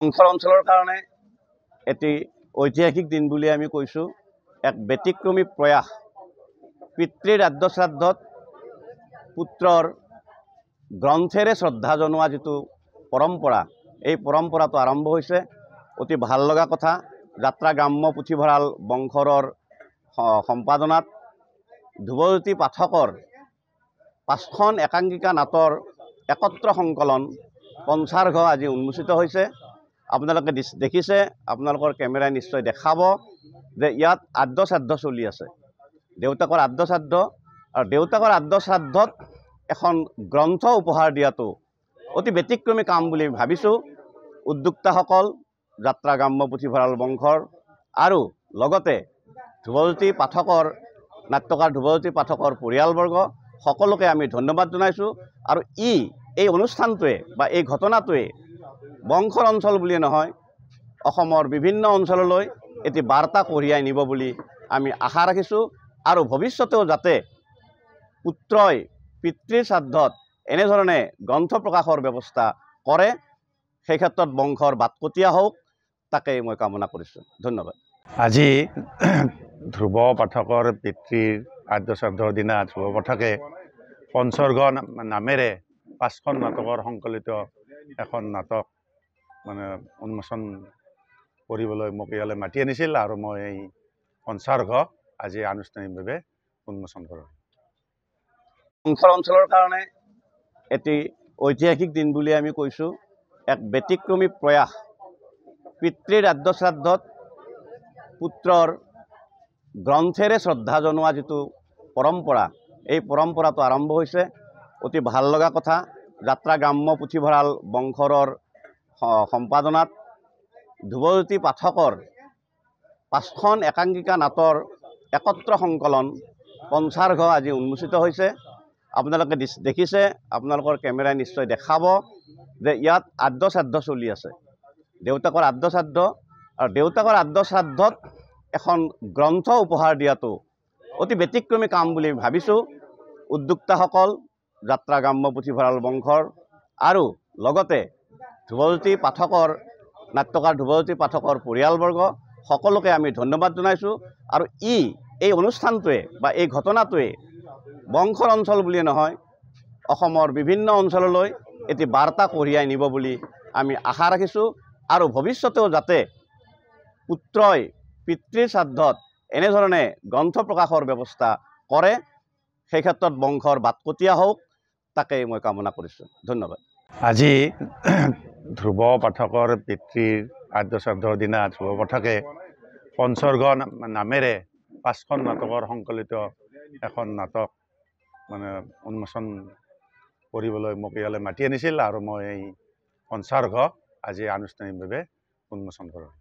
বংশৰ অঞ্চলৰ কাৰণে এটি ঐতিহাসিক দিন বুলি আমি কৈছোঁ। এক ব্যতিক্ৰমী প্ৰয়াস। পিতৃৰ আদ্য শ্ৰাদ্ধত পুত্ৰৰ গ্ৰন্থেৰে শ্ৰদ্ধা জনোৱা যিটো পৰম্পৰা, এই পৰম্পৰাটো আৰম্ভ হৈছে। অতি ভাল লগা কথা। যাত্ৰা গ্ৰাম্য পুথিভঁৰাল বংশৰৰ সম্পাদনাত ধ্ৰুৱজ্যোতি পাঠকৰ 5খন একাংকিকা নাটৰ একত্ৰ সংকলন পঞ্চাৰ্ঘ আজি উন্মোচিত হৈছে। আপোনালোকে দেখিছে, আপোনালোকৰ কেমেৰাই নিশ্চয় দেখাব যে ইয়াত আদ্য শ্ৰাদ্ধ চলি আছে। দেউতাকৰ আদ্য শ্ৰাদ্ধ, আৰু দেউতাকৰ আদ্য শ্ৰাদ্ধত এখন গ্ৰন্থ উপহাৰ দিয়াটো অতি ব্যতিক্ৰমী কাম বুলি ভাবিছোঁ। উদ্যোক্তাসকল, যাত্ৰা গ্ৰাম্য পুথিভঁৰাল বংশৰ আৰু লগতে ধ্ৰুৱজ্যোতি পাঠকৰ, নাট্যকাৰ ধ্ৰুৱজ্যোতি পাঠকৰ পৰিয়ালবৰ্গ সকলোকে আমি ধন্যবাদ জনাইছোঁ। আৰু এই অনুষ্ঠানটোৱে বা এই ঘটনাটোৱে বংশৰ অঞ্চল বুলিয়ে নহয়, অসমৰ বিভিন্ন অঞ্চললৈ এটি বাৰ্তা কঢ়িয়াই নিব বুলি আমি আশা ৰাখিছোঁ। আৰু ভৱিষ্যতেও যাতে পুত্ৰই পিতৃৰ শ্ৰাদ্ধত এনেধৰণে গ্ৰন্থ প্ৰকাশৰ ব্যৱস্থা কৰে, সেই ক্ষেত্ৰত বংশৰ বাটকটীয়া হওক, তাকেই মই কামনা কৰিছোঁ। ধন্যবাদ। আজি ধ্ৰুৱ পাঠকৰ পিতৃৰ আদ্য শ্ৰাদ্ধৰ দিনা ধ্ৰুৱ পাঠকে পঞ্চৰ্ঘ নামেৰে 5খন নাটকৰ সংকলিত এখন নাটক উন্মোচন কৰিবলৈ মোক ইয়ালৈ মাতি আনিছিল, আৰু মই এই পঞ্চাৰ্ঘ আজি আনুষ্ঠানিকভাৱে উন্মোচন কৰোঁ। বংশৰ অঞ্চলৰ কাৰণে এটি ঐতিহাসিক দিন বুলি আমি কৈছোঁ। এক ব্যতিক্ৰমী প্ৰয়াস। পিতৃৰ আদ্য শ্ৰাদ্ধত পুত্ৰৰ গ্ৰন্থেৰে শ্ৰদ্ধা জনোৱা যিটো পৰম্পৰা, এই পৰম্পৰাটো আৰম্ভ হৈছে। অতি ভাল লগা কথা। যাত্ৰা গ্ৰাম্য পুথিভঁৰাল বংশৰৰ সম্পাদনাত ধ্ৰুৱজ্যোতি পাঠকৰ 5খন একাংকিকা নাটৰ একত্ৰ সংকলন পঞ্চাৰ্ঘ আজি উন্মোচিত হৈছে। আপোনালোকে দেখিছে, আপোনালোকৰ কেমেৰাই নিশ্চয় দেখাব যে ইয়াত আদ্য শ্ৰাদ্ধ চলি আছে। দেউতাকৰ আদ্য শ্ৰাদ্ধ, আৰু দেউতাকৰ আদ্য শ্ৰাদ্ধত এখন গ্ৰন্থ উপহাৰ দিয়াটো অতি ব্যতিক্ৰমী কাম বুলি ভাবিছোঁ। উদ্যোক্তাসকল, যাত্ৰা গ্ৰাম্য পুথিভঁৰাল বংশৰ আৰু লগতে ধ্ৰুৱজ্যোতি পাঠকৰ, নাট্যকাৰ ধ্ৰুৱজ্যোতি পাঠকৰ পৰিয়ালবৰ্গ সকলোকে আমি ধন্যবাদ জনাইছোঁ। আৰু এই অনুষ্ঠানটোৱে বা এই ঘটনাটোৱে বংশৰ অঞ্চল বুলিয়ে নহয়, অসমৰ বিভিন্ন অঞ্চললৈ এটি বাৰ্তা কঢ়িয়াই নিব বুলি আমি আশা ৰাখিছোঁ। আৰু ভৱিষ্যতেও যাতে পুত্ৰই পিতৃৰ শ্ৰাদ্ধত এনেধৰণে গ্ৰন্থ প্ৰকাশৰ ব্যৱস্থা কৰে, সেই ক্ষেত্ৰত বংশৰ বাটকটীয়া হওক, তাকেই মই কামনা কৰিছোঁ। ধন্যবাদ। আজি ধ্ৰুৱ পাঠকৰ পিতৃৰ আদ্য শ্ৰাদ্ধৰ দিনা ধ্ৰুৱ পাঠকে পঞ্চৰ্ঘ নামেৰে 5খন নাটকৰ সংকলিত এখন নাটক উন্মোচন কৰিবলৈ মোক ইয়ালৈ মাতি আনিছিল, আৰু মই এই পঞ্চাৰ্ঘ আজি আনুষ্ঠানিকভাৱে উন্মোচন কৰোঁ।